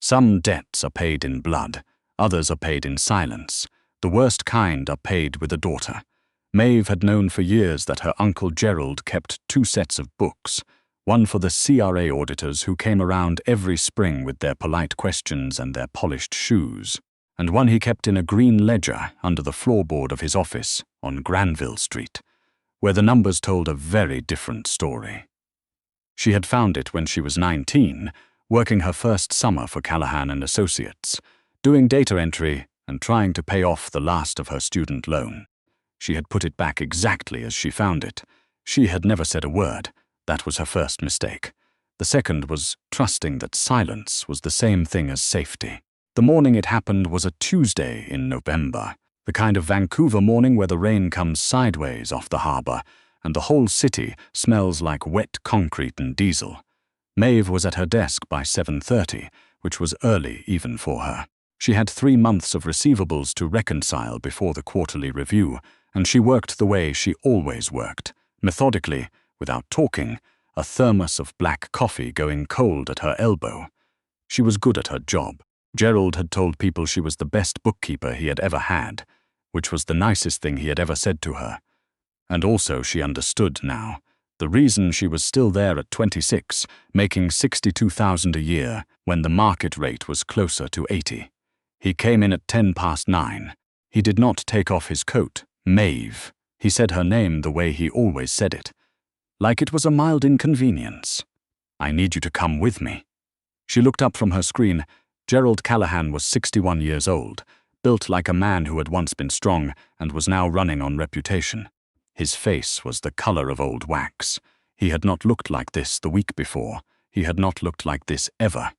Some debts are paid in blood, others are paid in silence. The worst kind are paid with a daughter. Maeve had known for years that her uncle Gerald kept 2 sets of books, one for the CRA auditors who came around every spring with their polite questions and their polished shoes, and one he kept in a green ledger under the floorboard of his office on Granville Street, where the numbers told a very different story. She had found it when she was 19, working her first summer for Callahan and Associates, doing data entry and trying to pay off the last of her student loan. She had put it back exactly as she found it. She had never said a word. That was her first mistake. The second was trusting that silence was the same thing as safety. The morning it happened was a Tuesday in November, the kind of Vancouver morning where the rain comes sideways off the harbor and the whole city smells like wet concrete and diesel. Maeve was at her desk by 7:30, which was early even for her. She had 3 months of receivables to reconcile before the quarterly review, and she worked the way she always worked, methodically, without talking, a thermos of black coffee going cold at her elbow. She was good at her job. Gerald had told people she was the best bookkeeper he had ever had, which was the nicest thing he had ever said to her. And also she understood now. The reason she was still there at 26, making $62,000 a year, when the market rate was closer to 80. He came in at 9:10. He did not take off his coat. Maeve. He said her name the way he always said it, like it was a mild inconvenience. I need you to come with me. She looked up from her screen. Gerald Callahan was 61 years old, built like a man who had once been strong and was now running on reputation. His face was the color of old wax. He had not looked like this the week before. He had not looked like this ever.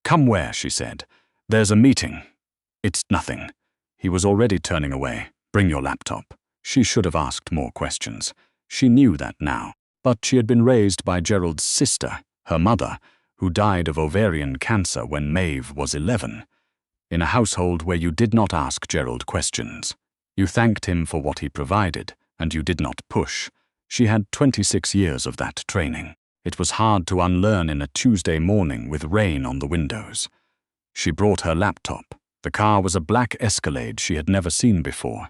Come where, she said. There's a meeting. It's nothing. He was already turning away. Bring your laptop. She should have asked more questions. She knew that now. But she had been raised by Gerald's sister, her mother, who died of ovarian cancer when Maeve was 11. In a household where you did not ask Gerald questions. You thanked him for what he provided, and you did not push. She had 26 years of that training. It was hard to unlearn in a Tuesday morning with rain on the windows. She brought her laptop. The car was a black Escalade she had never seen before.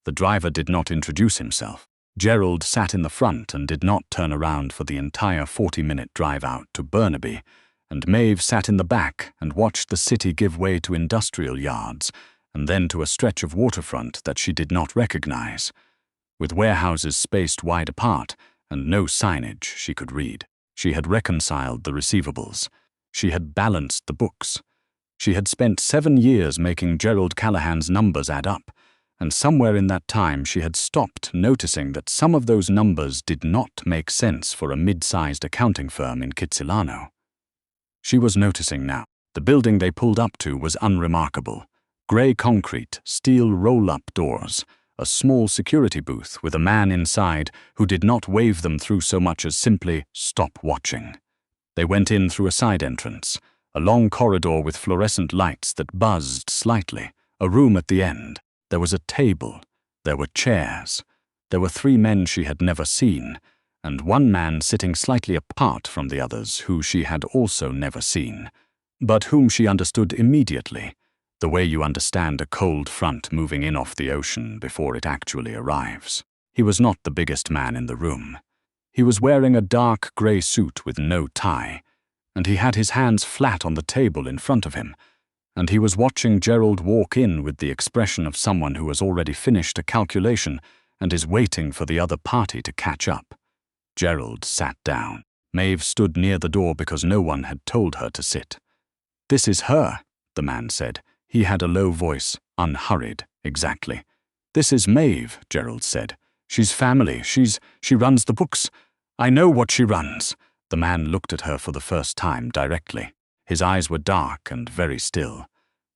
The driver did not introduce himself. Gerald sat in the front and did not turn around for the entire 40-minute drive out to Burnaby, and Maeve sat in the back and watched the city give way to industrial yards and then to a stretch of waterfront that she did not recognize, with warehouses spaced wide apart and no signage she could read. She had reconciled the receivables. She had balanced the books. She had spent 7 years making Gerald Callahan's numbers add up, and somewhere in that time she had stopped noticing that some of those numbers did not make sense for a mid-sized accounting firm in Kitsilano. She was noticing now. The building they pulled up to was unremarkable. Grey concrete, steel roll-up doors, a small security booth with a man inside who did not wave them through so much as simply stop watching. They went in through a side entrance, a long corridor with fluorescent lights that buzzed slightly, a room at the end. There was a table. There were chairs. There were 3 men she had never seen, and one man sitting slightly apart from the others who she had also never seen, but whom she understood immediately, the way you understand a cold front moving in off the ocean before it actually arrives. He was not the biggest man in the room. He was wearing a dark grey suit with no tie, and he had his hands flat on the table in front of him, and he was watching Gerald walk in with the expression of someone who has already finished a calculation and is waiting for the other party to catch up. Gerald sat down. Maeve stood near the door because no one had told her to sit. "This is her," the man said. He had a low voice, unhurried, exactly. "This is Maeve," Gerald said. "She's family. She runs the books. I know what she runs." The man looked at her for the first time directly. His eyes were dark and very still.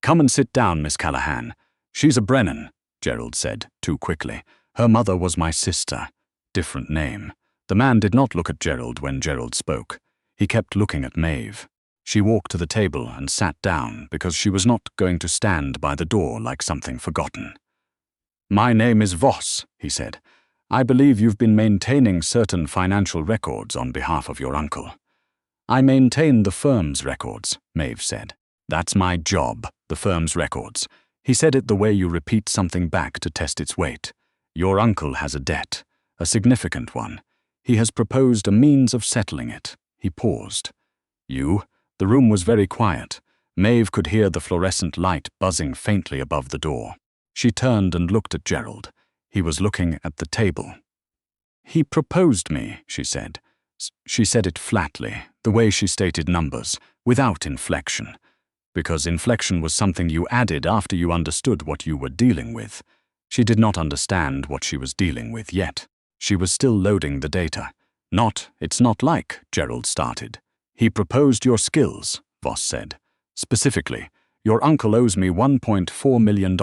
"Come and sit down, Miss Callahan. She's a Brennan," Gerald said, too quickly. "Her mother was my sister. Different name." The man did not look at Gerald when Gerald spoke. He kept looking at Maeve. She walked to the table and sat down because she was not going to stand by the door like something forgotten. "My name is Voss," he said. "I believe you've been maintaining certain financial records on behalf of your uncle." "I maintain the firm's records," Maeve said. That's my job, the firm's records. He said it the way you repeat something back to test its weight. Your uncle has a debt, a significant one. He has proposed a means of settling it. He paused. You? The room was very quiet. Maeve could hear the fluorescent light buzzing faintly above the door. She turned and looked at Gerald. He was looking at the table. He proposed me, she said. She said it flatly, the way she stated numbers, without inflection. Because inflection was something you added after you understood what you were dealing with. She did not understand what she was dealing with yet. She was still loading the data. It's not like, Gerald started. He proposed your skills, Voss said. Specifically, your uncle owes me $1.4 million,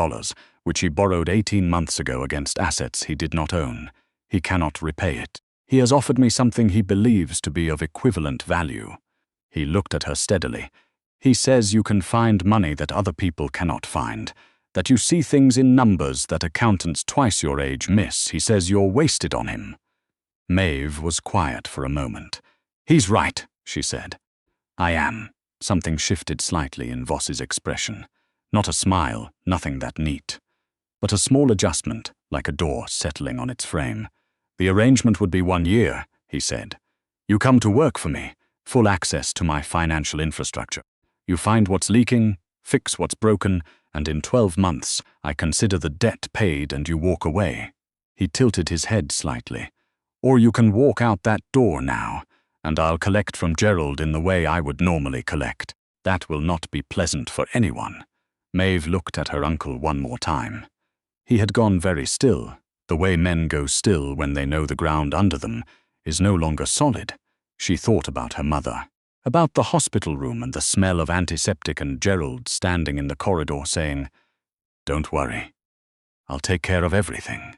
which he borrowed 18 months ago against assets he did not own. He cannot repay it. He has offered me something he believes to be of equivalent value. He looked at her steadily. He says you can find money that other people cannot find, that you see things in numbers that accountants twice your age miss. He says you're wasted on him. Maeve was quiet for a moment. He's right, she said. I am. Something shifted slightly in Voss's expression. Not a smile, nothing that neat. But a small adjustment, like a door settling on its frame. The arrangement would be 1 year, he said. You come to work for me, full access to my financial infrastructure. You find what's leaking, fix what's broken, and in 12 months I consider the debt paid and you walk away. He tilted his head slightly. Or you can walk out that door now, and I'll collect from Gerald in the way I would normally collect. That will not be pleasant for anyone. Maeve looked at her uncle one more time. He had gone very still. The way men go still when they know the ground under them is no longer solid. She thought about her mother, about the hospital room and the smell of antiseptic and Gerald standing in the corridor saying, "Don't worry, I'll take care of everything."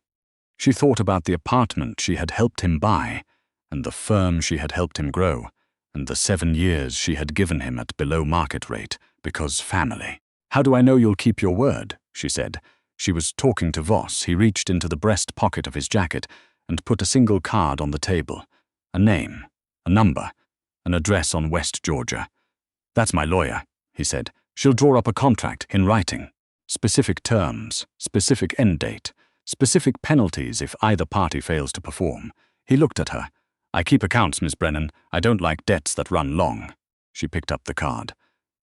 She thought about the apartment she had helped him buy, and the firm she had helped him grow, and the 7 years she had given him at below market rate, because family. "How do I know you'll keep your word?" she said. She was talking to Voss. He reached into the breast pocket of his jacket and put a single card on the table. A name, a number, an address on West Georgia. "That's my lawyer," he said. "She'll draw up a contract in writing. Specific terms, specific end date, specific penalties if either party fails to perform." He looked at her. "I keep accounts, Miss Brennan. I don't like debts that run long." She picked up the card.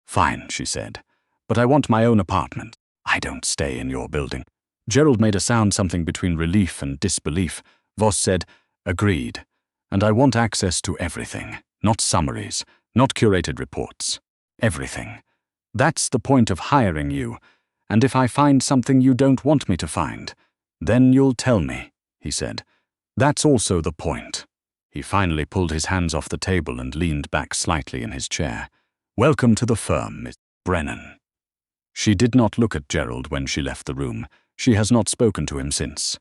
"Fine," she said. "But I want my own apartment. I don't stay in your building." Gerald made a sound something between relief and disbelief. Voss said, "Agreed. And I want access to everything. Not summaries, not curated reports. Everything. That's the point of hiring you. And if I find something you don't want me to find, then you'll tell me," he said. "That's also the point." He finally pulled his hands off the table and leaned back slightly in his chair. "Welcome to the firm, Miss Brennan." She did not look at Gerald when she left the room. She has not spoken to him since.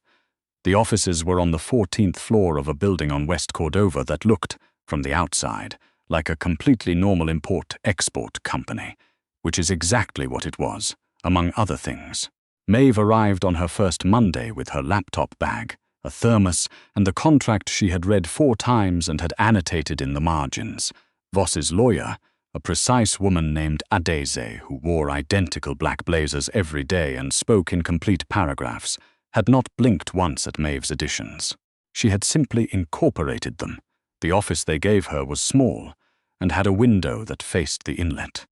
The offices were on the 14th floor of a building on West Cordova that looked, from the outside, like a completely normal import-export company, which is exactly what it was, among other things. Maeve arrived on her first Monday with her laptop bag, a thermos, and the contract she had read 4 times and had annotated in the margins. Voss's lawyer, a precise woman named Adese, who wore identical black blazers every day and spoke in complete paragraphs, had not blinked once at Maeve's additions. She had simply incorporated them. The office they gave her was small and had a window that faced the inlet.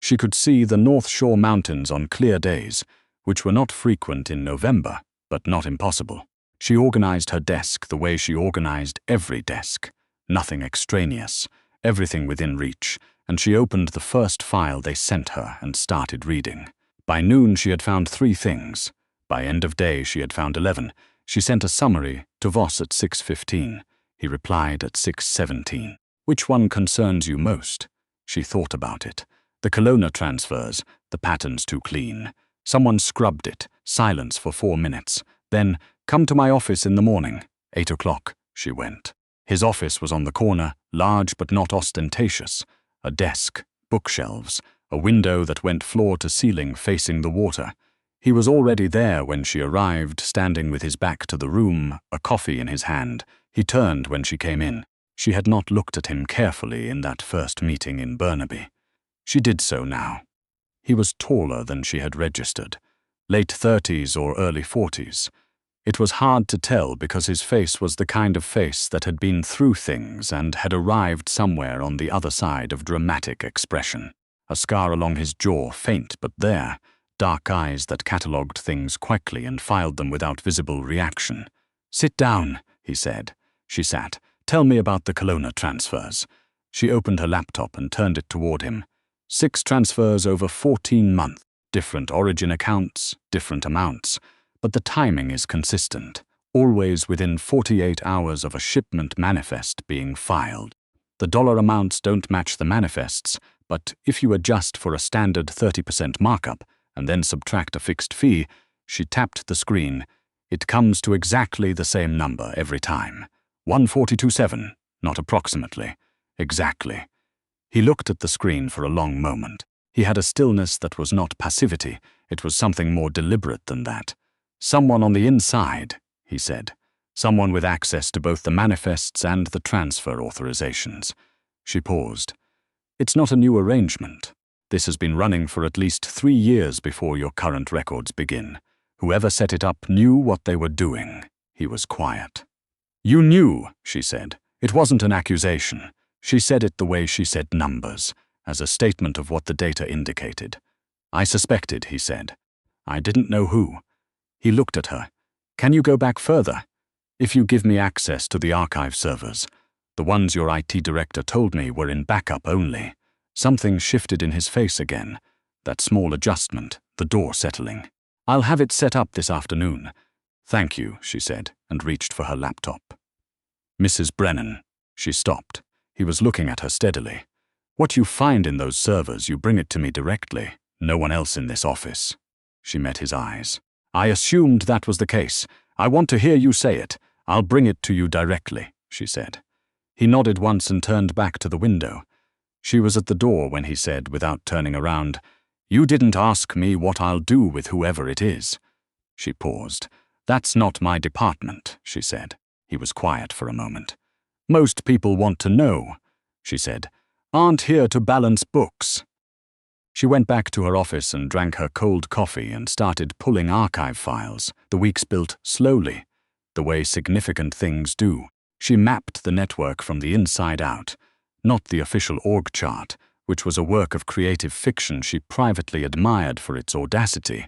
She could see the North Shore Mountains on clear days, which were not frequent in November, but not impossible. She organized her desk the way she organized every desk. Nothing extraneous, everything within reach, and she opened the first file they sent her and started reading. By noon she had found 3 things. By end of day she had found 11. She sent a summary to Voss at 6:15. He replied at 6:17. "Which one concerns you most?" She thought about it. The Kelowna transfers, the pattern's too clean. Someone scrubbed it, silence for 4 minutes. Then, "Come to my office in the morning." 8 o'clock, she went. His office was on the corner, large but not ostentatious. A desk, bookshelves, a window that went floor to ceiling facing the water. He was already there when she arrived, standing with his back to the room, a coffee in his hand. He turned when she came in. She had not looked at him carefully in that first meeting in Burnaby. She did so now. He was taller than she had registered, late 30s or early 40s. It was hard to tell because his face was the kind of face that had been through things and had arrived somewhere on the other side of dramatic expression. A scar along his jaw, faint but there, dark eyes that catalogued things quickly and filed them without visible reaction. "Sit down," he said. She sat. "Tell me about the Kelowna transfers." She opened her laptop and turned it toward him. 6 transfers over 14 months, different origin accounts, different amounts, but the timing is consistent, always within 48 hours of a shipment manifest being filed. The dollar amounts don't match the manifests, but if you adjust for a standard 30% markup and then subtract a fixed fee, she tapped the screen, it comes to exactly the same number every time. 142.7, not approximately. Exactly. He looked at the screen for a long moment. He had a stillness that was not passivity, it was something more deliberate than that. "Someone on the inside," he said. "Someone with access to both the manifests and the transfer authorizations." She paused. "It's not a new arrangement. This has been running for at least 3 years before your current records begin. Whoever set it up knew what they were doing." He was quiet. "You knew," she said. It wasn't an accusation. She said it the way she said numbers, as a statement of what the data indicated. "I suspected," he said. "I didn't know who." He looked at her. "Can you go back further? If you give me access to the archive servers, the ones your IT director told me were in backup only." Something shifted in his face again. That small adjustment, the door settling. "I'll have it set up this afternoon." "Thank you," she said, and reached for her laptop. "Mrs. Brennan." She stopped. He was looking at her steadily. "What you find in those servers, you bring it to me directly. No one else in this office." She met his eyes. "I assumed that was the case. I want to hear you say it. I'll bring it to you directly," she said. He nodded once and turned back to the window. She was at the door when he said, without turning around, "You didn't ask me what I'll do with whoever it is." She paused. "That's not my department," she said. He was quiet for a moment. "Most people want to know," she said. "Aren't here to balance books." She went back to her office and drank her cold coffee and started pulling archive files. The weeks built slowly, the way significant things do. She mapped the network from the inside out, not the official org chart, which was a work of creative fiction she privately admired for its audacity,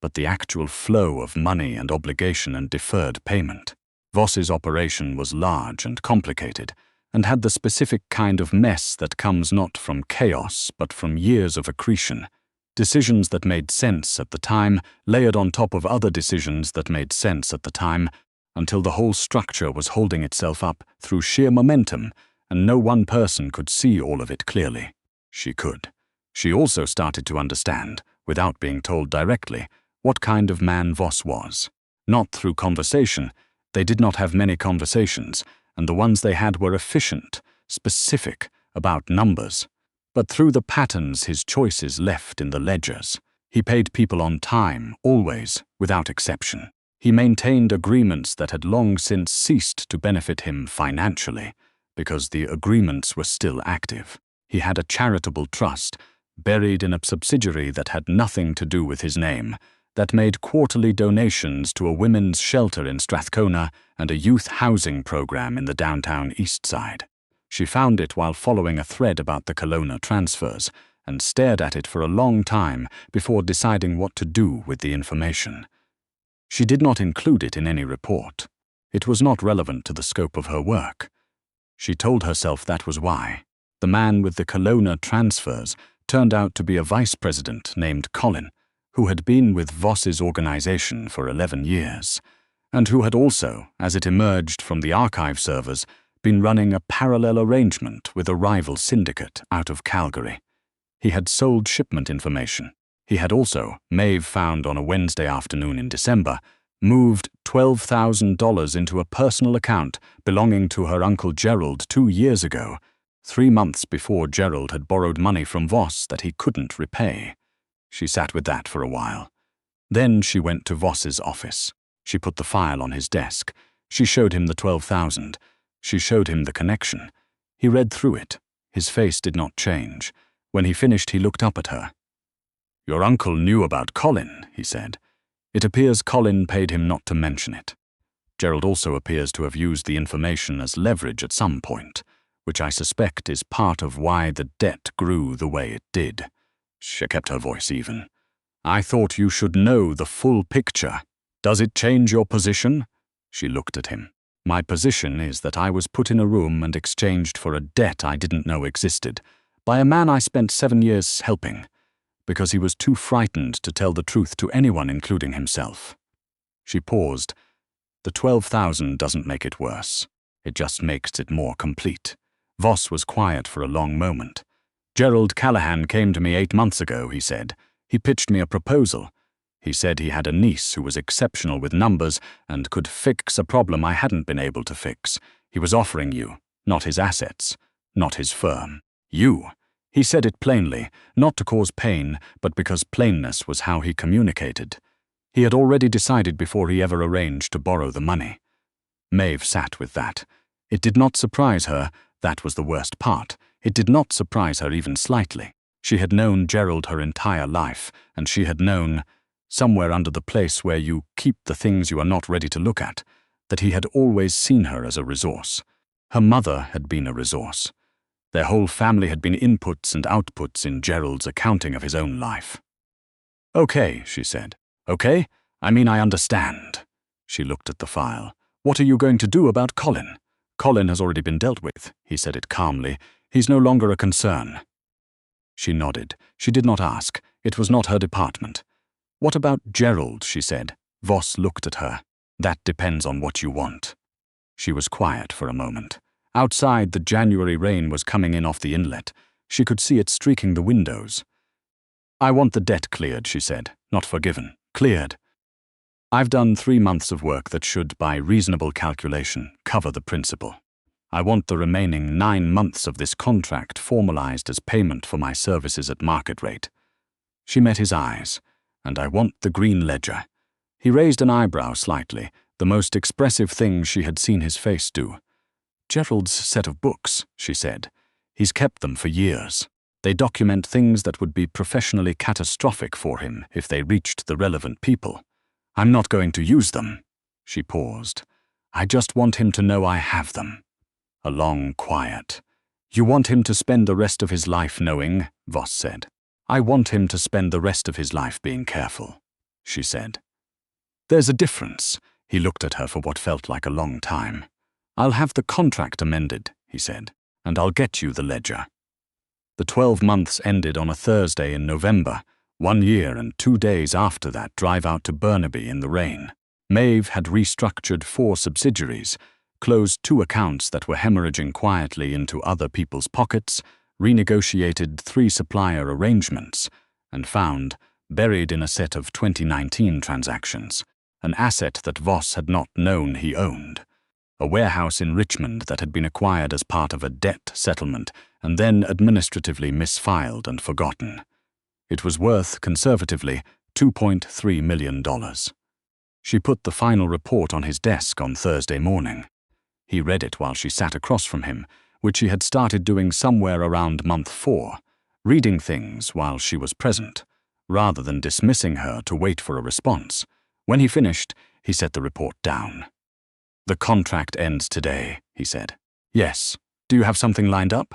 but the actual flow of money and obligation and deferred payment. Voss's operation was large and complicated, and had the specific kind of mess that comes not from chaos but from years of accretion. Decisions that made sense at the time, layered on top of other decisions that made sense at the time, until the whole structure was holding itself up through sheer momentum, and no one person could see all of it clearly. She could. She also started to understand, without being told directly, what kind of man Voss was. Not through conversation. They did not have many conversations, and the ones they had were efficient, specific, about numbers. But through the patterns his choices left in the ledgers. He paid people on time, always, without exception. He maintained agreements that had long since ceased to benefit him financially, because the agreements were still active. He had a charitable trust, buried in a subsidiary that had nothing to do with his name, that made quarterly donations to a women's shelter in Strathcona and a youth housing program in the downtown East Side. She found it while following a thread about the Kelowna transfers, and stared at it for a long time before deciding what to do with the information. She did not include it in any report. It was not relevant to the scope of her work. She told herself that was why. The man with the Kelowna transfers turned out to be a vice president named Colin, who had been with Voss's organization for 11 years, and who had also, as it emerged from the archive servers, been running a parallel arrangement with a rival syndicate out of Calgary. He had sold shipment information. He had also, Maeve found on a Wednesday afternoon in December, moved $12,000 into a personal account belonging to her Uncle Gerald 2 years ago, 3 months before Gerald had borrowed money from Voss that he couldn't repay. She sat with that for a while. Then she went to Voss's office. She put the file on his desk. She showed him the 12,000. She showed him the connection. He read through it. His face did not change. When he finished, he looked up at her. Your uncle knew about Colin, he said. It appears Colin paid him not to mention it. Gerald also appears to have used the information as leverage at some point, which I suspect is part of why the debt grew the way it did. She kept her voice even. I thought you should know the full picture. Does it change your position? She looked at him. My position is that I was put in a room and exchanged for a debt I didn't know existed, by a man I spent 7 years helping, because he was too frightened to tell the truth to anyone, including himself. She paused. The 12,000 doesn't make it worse. It just makes it more complete. Voss was quiet for a long moment. Gerald Callahan came to me 8 months ago, he said. He pitched me a proposal. He said he had a niece who was exceptional with numbers and could fix a problem I hadn't been able to fix. He was offering you, not his assets, not his firm. You. He said it plainly, not to cause pain, but because plainness was how he communicated. He had already decided before he ever arranged to borrow the money. Maeve sat with that. It did not surprise her. That was the worst part. It did not surprise her even slightly. She had known Gerald her entire life, and she had known, somewhere under the place where you keep the things you are not ready to look at, that he had always seen her as a resource. Her mother had been a resource. Their whole family had been inputs and outputs in Gerald's accounting of his own life. Okay, she said. Okay? I mean, I understand. She looked at the file. What are you going to do about Colin? Colin has already been dealt with. He said it calmly. He's no longer a concern. She nodded. She did not ask. It was not her department. What about Gerald, she said. Voss looked at her. That depends on what you want. She was quiet for a moment. Outside, the January rain was coming in off the inlet. She could see it streaking the windows. I want the debt cleared, she said. Not forgiven. Cleared. I've done 3 months of work that should, by reasonable calculation, cover the principal. I want the remaining 9 months of this contract formalized as payment for my services at market rate. She met his eyes. And I want the green ledger. He raised an eyebrow slightly, the most expressive thing she had seen his face do. Gerald's set of books, she said. He's kept them for years. They document things that would be professionally catastrophic for him if they reached the relevant people. I'm not going to use them. She paused. I just want him to know I have them. A long quiet. You want him to spend the rest of his life knowing, Voss said. I want him to spend the rest of his life being careful, she said. There's a difference. He looked at her for what felt like a long time. I'll have the contract amended, he said, and I'll get you the ledger. The 12 months ended on a Thursday in November, 1 year and 2 days after that drive out to Burnaby in the rain. Maeve had restructured 4 subsidiaries, closed 2 accounts that were hemorrhaging quietly into other people's pockets, renegotiated 3 supplier arrangements, and found, buried in a set of 2019 transactions, an asset that Voss had not known he owned. A warehouse in Richmond that had been acquired as part of a debt settlement and then administratively misfiled and forgotten. It was worth, conservatively, $2.3 million. She put the final report on his desk on Thursday morning. He read it while she sat across from him, which she had started doing somewhere around month 4, reading things while she was present, rather than dismissing her to wait for a response. When he finished, he set the report down. The contract ends today, he said. Yes. Do you have something lined up?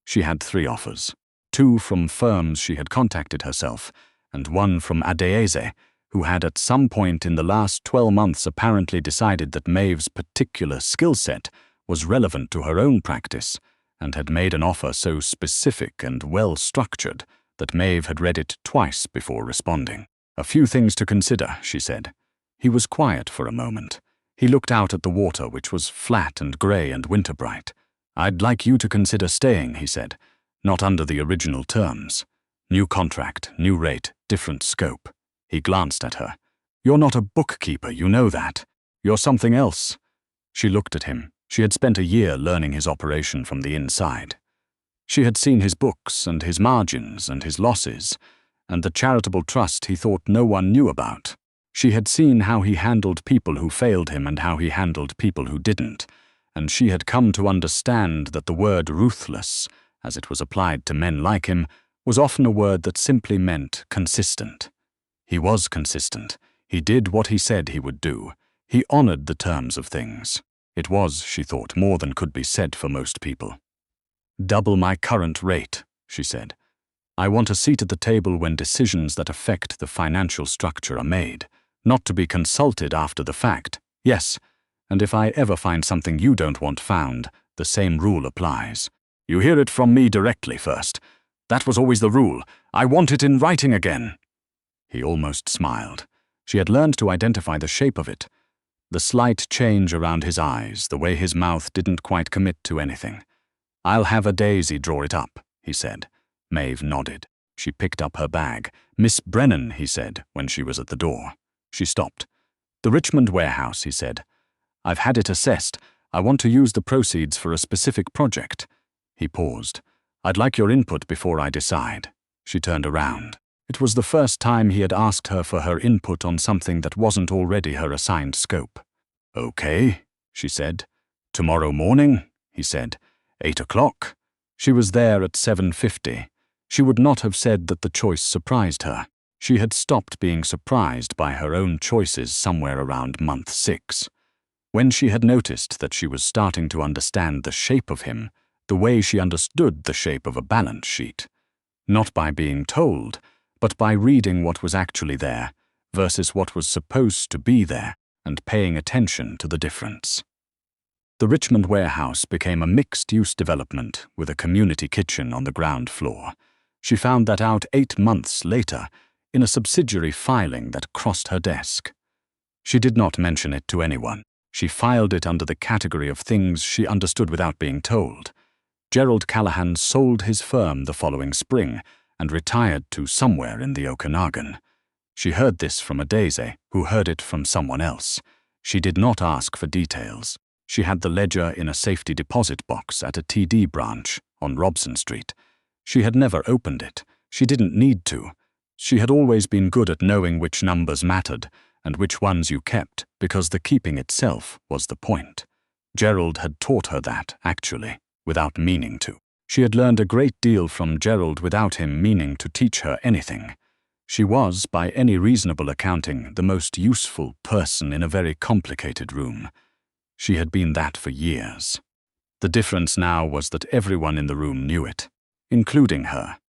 She had 3 offers. 2 from firms she had contacted herself, and 1 from Adeyese, who had at some point in the last 12 months apparently decided that Maeve's particular skill set was relevant to her own practice, and had made an offer so specific and well-structured that Maeve had read it twice before responding. A few things to consider, she said. He was quiet for a moment. He looked out at the water, which was flat and grey and winter-bright. I'd like you to consider staying, he said. Not under the original terms. New contract, new rate, different scope. He glanced at her. You're not a bookkeeper, you know that. You're something else. She looked at him. She had spent a year learning his operation from the inside. She had seen his books and his margins and his losses, and the charitable trust he thought no one knew about. She had seen how he handled people who failed him and how he handled people who didn't, and she had come to understand that the word ruthless, as it was applied to men like him, was often a word that simply meant consistent. He was consistent. He did what he said he would do. He honored the terms of things. It was, she thought, more than could be said for most people. "Double my current rate," she said. "I want a seat at the table when decisions that affect the financial structure are made, not to be consulted after the fact. Yes, and if I ever find something you don't want found, the same rule applies. You hear it from me directly first. That was always the rule. I want it in writing again." He almost smiled. She had learned to identify the shape of it. The slight change around his eyes, the way his mouth didn't quite commit to anything. "I'll have a Daisy draw it up," he said. Maeve nodded. She picked up her bag. "Miss Brennan," he said, when she was at the door. She stopped. "The Richmond warehouse," he said. "I've had it assessed. I want to use the proceeds for a specific project." He paused. "I'd like your input before I decide." She turned around. It was the first time he had asked her for her input on something that wasn't already her assigned scope. "Okay," she said. "Tomorrow morning," he said. 8 o'clock. She was there at 7:50. She would not have said that the choice surprised her. She had stopped being surprised by her own choices somewhere around month 6. When she had noticed that she was starting to understand the shape of him, the way she understood the shape of a balance sheet. Not by being told, but by reading what was actually there versus what was supposed to be there and paying attention to the difference. The Richmond warehouse became a mixed-use development with a community kitchen on the ground floor. She found that out 8 months later in a subsidiary filing that crossed her desk. She did not mention it to anyone. She filed it under the category of things she understood without being told. Gerald Callahan sold his firm the following spring and retired to somewhere in the Okanagan. She heard this from a Daisy, who heard it from someone else. She did not ask for details. She had the ledger in a safety deposit box at a TD branch on Robson Street. She had never opened it. She didn't need to. She had always been good at knowing which numbers mattered and which ones you kept, because the keeping itself was the point. Gerald had taught her that, actually, without meaning to. She had learned a great deal from Gerald without him meaning to teach her anything. She was, by any reasonable accounting, the most useful person in a very complicated room. She had been that for years. The difference now was that everyone in the room knew it, including her.